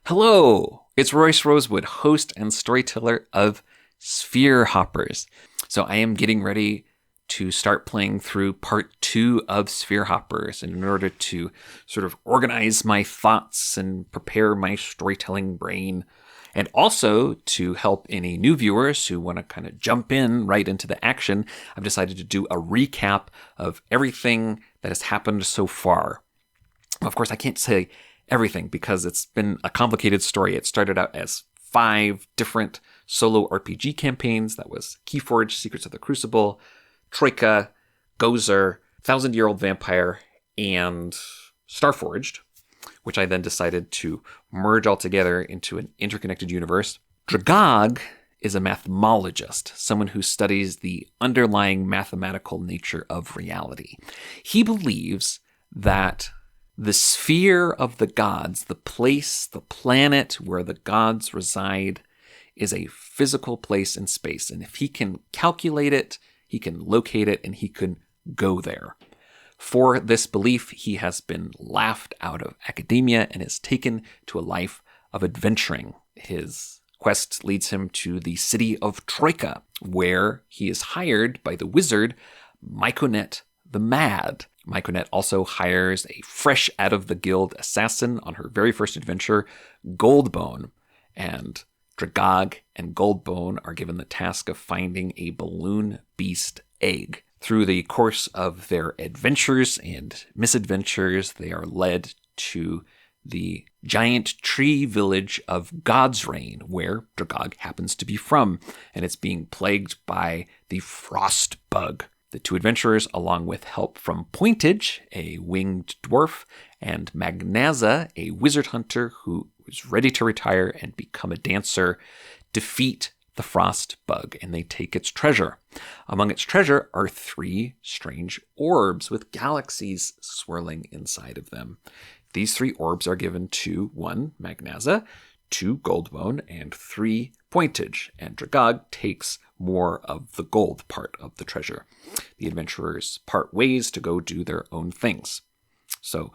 Hello, it's Royce Rosewood, host and storyteller of Sphere Hoppers. So I am getting ready to start playing through part 2 of Sphere Hoppers. And in order to sort of organize my thoughts and prepare my storytelling brain, and also to help any new viewers who want to kind of jump in right into the action, I've decided to do a recap of everything that has happened so far. Of course, I can't say everything because it's been a complicated story. It started out as 5 different solo RPG campaigns. That was Keyforge, Secrets of the Crucible, Troika, GOZR, Thousand-Year-Old Vampire, and Starforged, which I then decided to merge all together into an interconnected universe. Dragog is a mathemologist, someone who studies the underlying mathematical nature of reality. He believes that the sphere of the gods, the place, the planet where the gods reside, is a physical place in space. And if he can calculate it, he can locate it, and he can go there. For this belief, he has been laughed out of academia and is taken to a life of adventuring. His quest leads him to the city of Troika, where he is hired by the wizard Mykonet the Mad. Mykonet also hires a fresh out of the guild assassin on her very first adventure, Goldbone. And Dragog and Goldbone are given the task of finding a balloon beast egg. Through the course of their adventures and misadventures, they are led to the giant tree village of GOZR, where Dragog happens to be from, and it's being plagued by the frost bug. The 2 adventurers, along with help from Pointage, a winged dwarf, and Magnaza, a wizard hunter who is ready to retire and become a dancer, defeat the frost bug, and they take its treasure. Among its treasure are 3 strange orbs with galaxies swirling inside of them. These 3 orbs are given to 1, Magnaza, 2, Goldbone, and 3, Pointage, and Dragog takes more of the gold part of the treasure. The adventurers part ways to go do their own things. So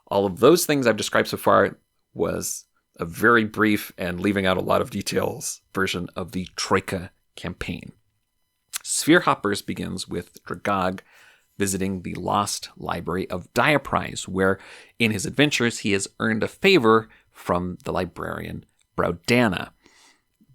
all of those things I've described so far was a very brief and leaving out a lot of details version of the Troika campaign. Sphere Hoppers begins with Dragog visiting the lost library of Diaprise, where in his adventures he has earned a favor from the librarian Browdana.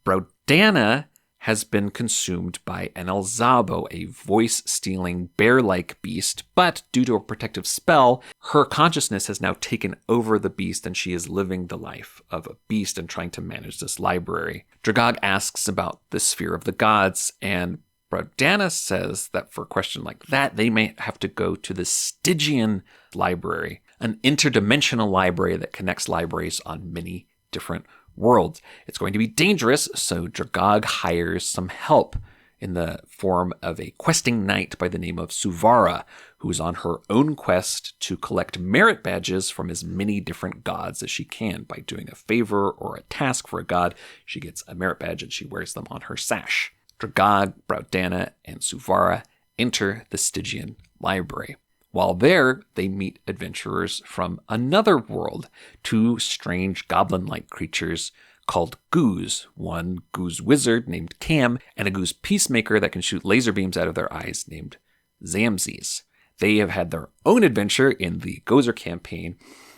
Browdana has been consumed by an Elzabo, a voice-stealing bear-like beast, but due to a protective spell, her consciousness has now taken over the beast and she is living the life of a beast and trying to manage this library. Dragog asks about the sphere of the gods, and Browdana says that for a question like that, they may have to go to the Stygian library, an interdimensional library that connects libraries on many different worlds. It's going to be dangerous, so Dragog hires some help in the form of a questing knight by the name of Suvara, who is on her own quest to collect merit badges from as many different gods as she can. By doing a favor or a task for a god, she gets a merit badge and she wears them on her sash. Dragog, Browdana, and Suvara enter the Stygian library. While there, they meet adventurers from another world, 2 strange goblin-like creatures called Goos, one Goose wizard named Cam, and a Goose peacemaker that can shoot laser beams out of their eyes named Zamzes. They have had their own adventure in the GOZR campaign,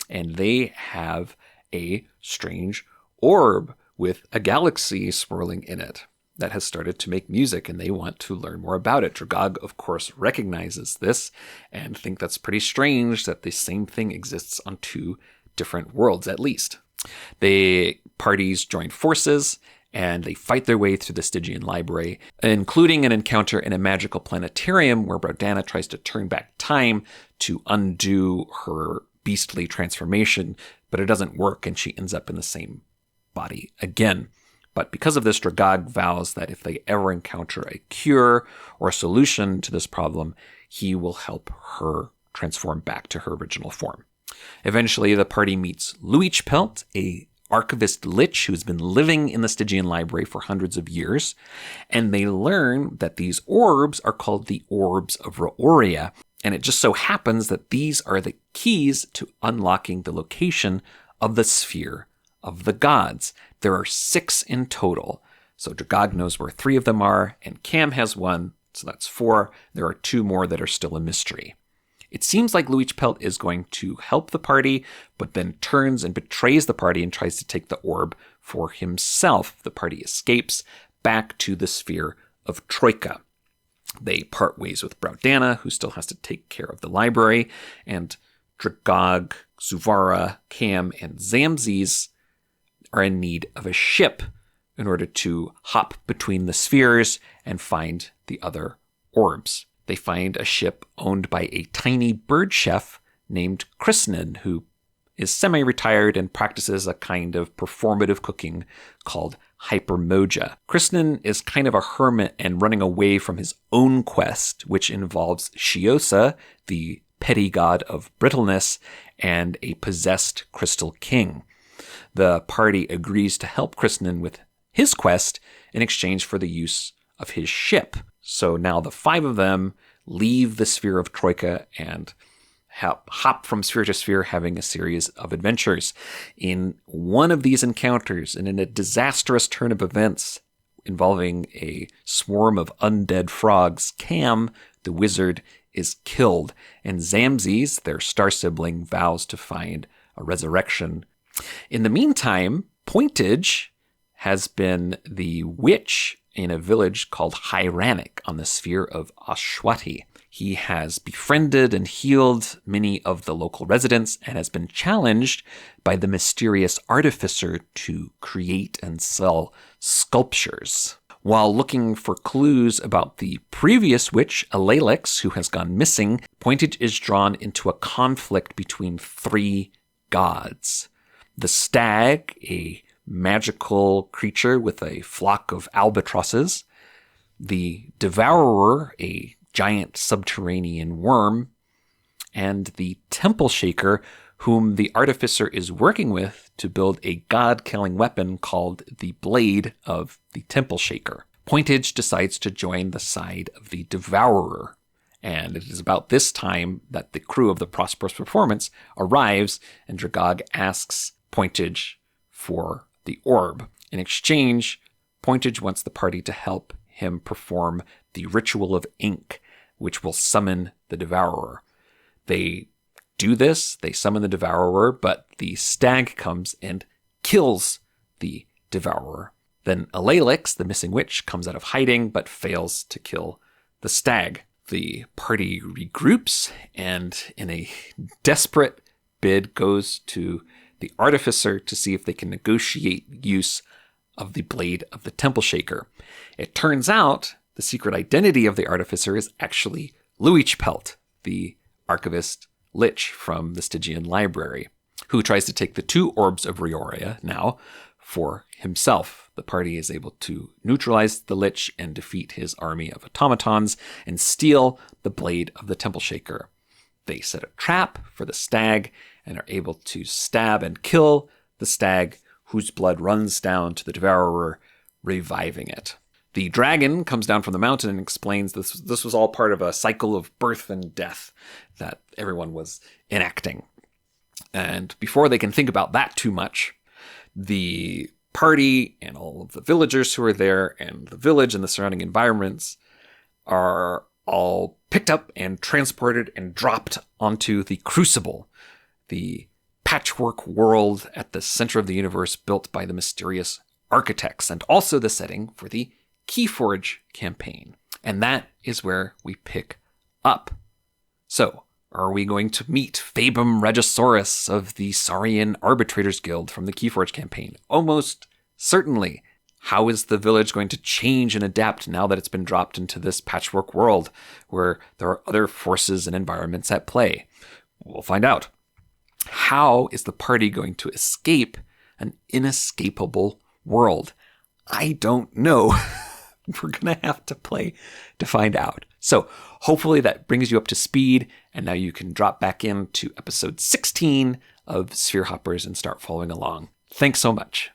and they have a strange orb with a galaxy swirling in it that has started to make music, and they want to learn more about it. Dragog, of course, recognizes this and think that's pretty strange that the same thing exists on 2 different worlds, at least. The parties join forces, and they fight their way through the Stygian library, including an encounter in a magical planetarium where Browdana tries to turn back time to undo her beastly transformation, but it doesn't work, and she ends up in the same body again. But because of this, Dragog vows that if they ever encounter a cure or a solution to this problem, he will help her transform back to her original form. Eventually, the party meets Luichpelt, a archivist lich who's been living in the Stygian library for hundreds of years, and they learn that these orbs are called the Orbs of Raoria, and it just so happens that these are the keys to unlocking the location of the Sphere of the gods. There are 6 in total. So Dragog knows where 3 of them are, and Cam has 1, so that's 4. There are 2 more that are still a mystery. It seems like Luichpelt is going to help the party, but then turns and betrays the party and tries to take the orb for himself. The party escapes back to the sphere of Troika. They part ways with Browdana, who still has to take care of the library, and Dragog, Zuvara, Cam, and Zamzes are in need of a ship in order to hop between the spheres and find the other orbs. They find a ship owned by a tiny bird chef named Krisnan, who is semi-retired and practices a kind of performative cooking called hypermoja. Krisnan is kind of a hermit and running away from his own quest, which involves Shiosa, the petty god of brittleness, and a possessed crystal king. The party agrees to help Krisnan with his quest in exchange for the use of his ship. So now the 5 of them leave the sphere of Troika and hop from sphere to sphere, having a series of adventures. In one of these encounters, and in a disastrous turn of events involving a swarm of undead frogs, Cam, the wizard, is killed, and Zamzes, their star sibling, vows to find a resurrection. In the meantime, Pointage has been the witch in a village called Hyranik on the sphere of Ashwati. He has befriended and healed many of the local residents and has been challenged by the mysterious artificer to create and sell sculptures. While looking for clues about the previous witch, Alalix, who has gone missing, Pointage is drawn into a conflict between 3 gods. The stag, a magical creature with a flock of albatrosses, the devourer, a giant subterranean worm, and the temple shaker, whom the artificer is working with to build a god-killing weapon called the Blade of the Temple Shaker. Pointage decides to join the side of the devourer, and it is about this time that the crew of the Prosperous Performance arrives, and Dragog asks Pointage for the orb. In exchange, Pointage wants the party to help him perform the Ritual of Ink, which will summon the Devourer. They do this, they summon the Devourer, but the stag comes and kills the Devourer. Then Alalix, the missing witch, comes out of hiding, but fails to kill the stag. The party regroups, and in a desperate bid goes to the artificer to see if they can negotiate use of the Blade of the Temple Shaker. It turns out the secret identity of the artificer is actually Luichpelt, the archivist lich from the Stygian library, who tries to take the 2 orbs of Rioria now for himself. The party is able to neutralize the lich and defeat his army of automatons and steal the Blade of the Temple Shaker. They set a trap for the stag and are able to stab and kill the stag, whose blood runs down to the devourer, reviving it. The dragon comes down from the mountain and explains this was all part of a cycle of birth and death that everyone was enacting. And before they can think about that too much, the party and all of the villagers who are there and the village and the surrounding environments are all picked up and transported and dropped onto the Crucible, the patchwork world at the center of the universe built by the mysterious architects, and also the setting for the Keyforge campaign. And that is where we pick up. So, are we going to meet Fabum Regisaurus of the Saurian Arbitrators Guild from the Keyforge campaign? Almost certainly. How is the village going to change and adapt now that it's been dropped into this patchwork world where there are other forces and environments at play? We'll find out. How is the party going to escape an inescapable world? I don't know. We're going to have to play to find out. So hopefully that brings you up to speed, and now you can drop back into episode 16 of Sphere Hoppers and start following along. Thanks so much.